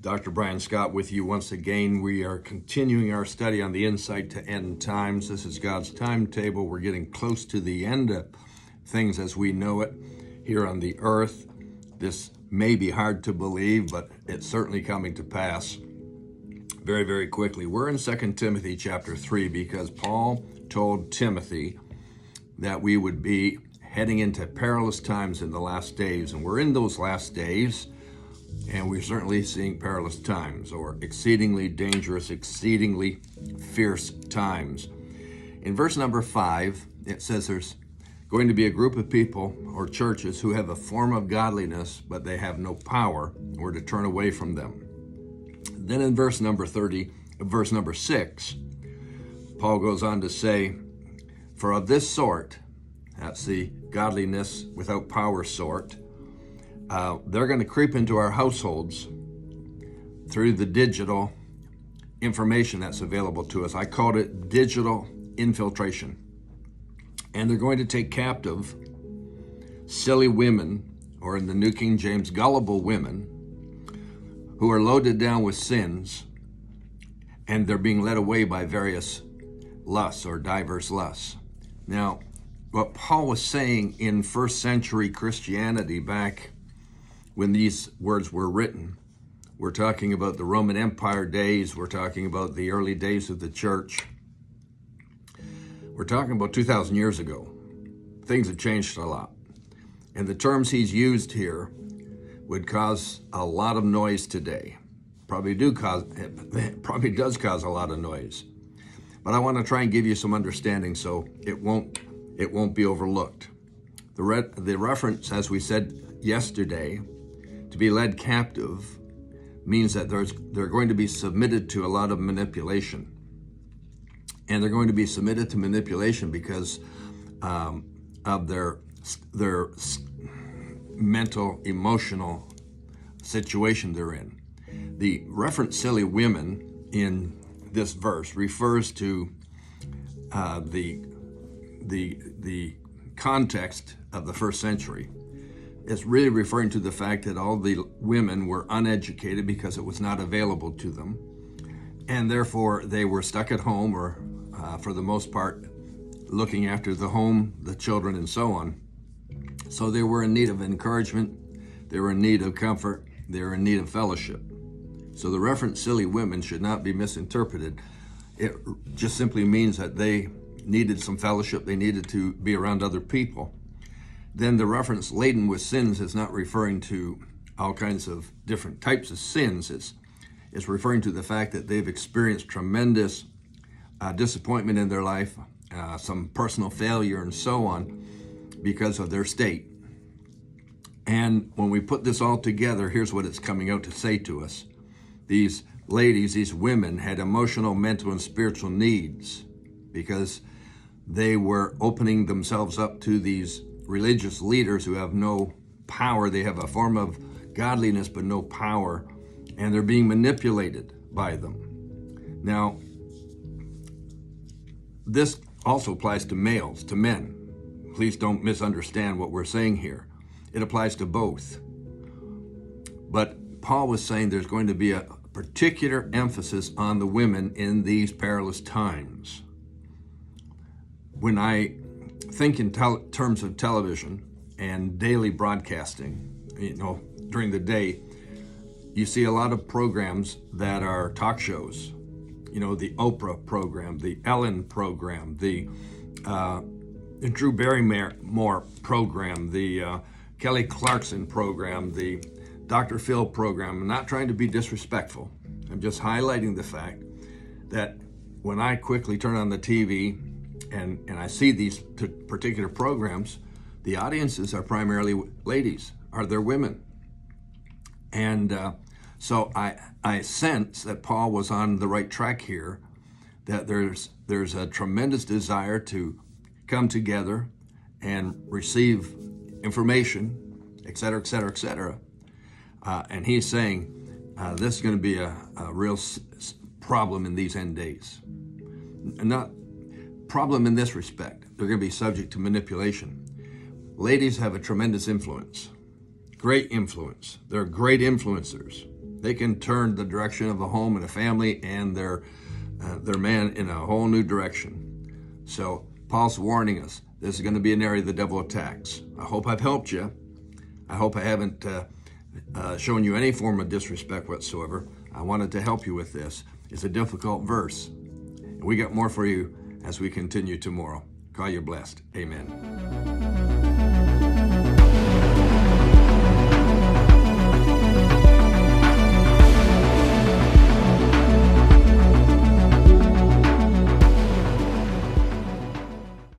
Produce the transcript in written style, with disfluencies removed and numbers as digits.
Dr. Brian Scott with you once again. We are continuing our study on the insight to end times. This is God's timetable. We're getting close to the end of things as we know it here on the earth. This may be hard to believe, but it's certainly coming to pass very, very quickly. We're in 2 Timothy chapter 3 because Paul told Timothy that we would be heading into perilous times in the last days. And we're in those last days. And we're certainly seeing perilous times, or exceedingly dangerous, exceedingly fierce times. In verse number 5, it says there's going to be a group of people or churches who have a form of godliness, but they have no power or to turn away from them. Then in verse number 6, Paul goes on to say, for of this sort, that's the godliness without power sort, they're going to creep into our households through the digital information that's available to us. I called it digital infiltration. And they're going to take captive silly women, or in the New King James, gullible women, who are loaded down with sins, and they're being led away by various lusts or diverse lusts. Now, what Paul was saying in first century Christianity back when these words were written, we're talking about the Roman Empire days, we're talking about the early days of the church. We're talking about 2,000 years ago. Things have changed a lot. And the terms he's used here would cause a lot of noise today. Probably does cause a lot of noise. But I want to try and give you some understanding so it won't be overlooked. The reference, as we said yesterday, to be led captive means that they're going to be submitted to a lot of manipulation. And they're going to be submitted to manipulation because of their mental, emotional situation they're in. The reference silly women in this verse refers to the context of the first century. It's really referring to the fact that all the women were uneducated because it was not available to them. And therefore they were stuck at home or for the most part looking after the home, the children, and so on. So they were in need of encouragement. They were in need of comfort. They were in need of fellowship. So the reference silly women should not be misinterpreted. It just simply means that they needed some fellowship. They needed to be around other people. Then the reference laden with sins is not referring to all kinds of different types of sins. It's referring to the fact that they've experienced tremendous disappointment in their life, some personal failure and so on because of their state. And when we put this all together, here's what it's coming out to say to us. These ladies, these women had emotional, mental, and spiritual needs because they were opening themselves up to these religious leaders who have no power. They have a form of godliness but no power, and they're being manipulated by them. Now, this also applies to males, to men. Please don't misunderstand what we're saying here. It applies to both. But Paul was saying there's going to be a particular emphasis on the women in these perilous times. When I think in terms of television and daily broadcasting, during the day, you see a lot of programs that are talk shows. The Oprah program, the Ellen program, the Drew Barrymore program, the Kelly Clarkson program, the Dr. Phil program. I'm not trying to be disrespectful. I'm just highlighting the fact that when I quickly turn on the TV and I see these particular programs, the audiences are primarily ladies, they're women. And so I sense that Paul was on the right track here, that there's a tremendous desire to come together and receive information, et cetera, et cetera, et cetera. And he's saying this is going to be a real problem in these end days. Not problem in this respect. They're going to be subject to manipulation. Ladies have a tremendous influence, great influence. They're great influencers. they can turn the direction of a home and a family and their man in a whole new direction. So Paul's warning us. This is going to be an area the devil attacks. I hope I've helped you. I hope I haven't shown you any form of disrespect whatsoever. I wanted to help you with this. It's a difficult verse. And we got more for you as we continue tomorrow. God, you're blessed. Amen.